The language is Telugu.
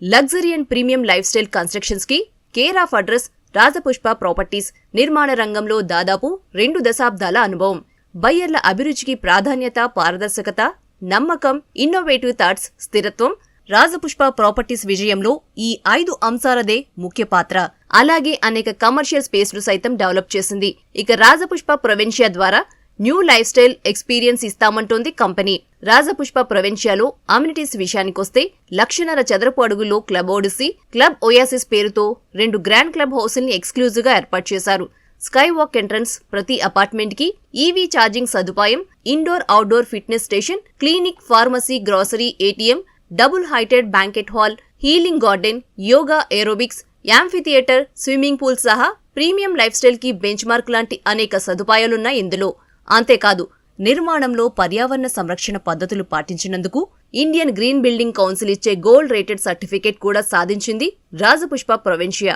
Luxury and premium lifestyle constructions కి care of address Rajapushpa properties. నిర్మాణ రంగంలో దాదాపు 2 దశాబ్దాల అనుభవం. బయ్యర్ల అభిరుచికి ప్రాధాన్యత, పారదర్శకత, నమ్మకం, ఇన్నోవేటివ్ థాట్స్, స్థిరత్వం. రాజపుష్ప ప్రాపర్టీస్ విజయంలో ఈ 5 అంశాలదే ముఖ్య పాత్ర. అలాగే అనేక కమర్షియల్ స్పేస్లు సైతం డెవలప్ చేసింది. ఇక రాజపుష్ప ప్రొవెన్షియా ద్వారా న్యూ లైఫ్ స్టైల్ ఎక్స్పీరియన్స్ ఇస్తామంటోంది కంపెనీ. రాజపుష్ప ప్రొవెన్షియాలో అమ్యూనిటీస్ విషయానికొస్తే 1,00,000 చదరపు అడుగుల్లో క్లబ్ ఓడిసీ, క్లబ్ ఒయాసిస్ పేరుతో 2 గ్రాండ్ క్లబ్ హౌస్ల్ని ఎక్స్క్లూజివ్ గా ఏర్పాటు చేశారు. స్కై వాక్ ఎంట్రన్స్, ప్రతి అపార్ట్మెంట్ కి ఈవీ ఛార్జింగ్ సదుపాయం, indoor outdoor fitness station, clinic, pharmacy, grocery, ATM, double heighted banquet hall, healing garden, yoga, aerobics, amphitheatre, swimming pool సహా ప్రీమియం లైఫ్ స్టైల్ కి బెంచ్ మార్క్ లాంటి అనేక సదుపాయాలున్నాయి ఇందులో. అంతేకాదు, నిర్మాణంలో పర్యావరణ సంరక్షణ పద్ధతులు పాటించినందుకు ఇండియన్ గ్రీన్ బిల్డింగ్ కౌన్సిల్ ఇచ్చే గోల్డ్ రేటెడ్ సర్టిఫికేట్ కూడా సాధించింది రాజపుష్ప ప్రొవెన్షియా.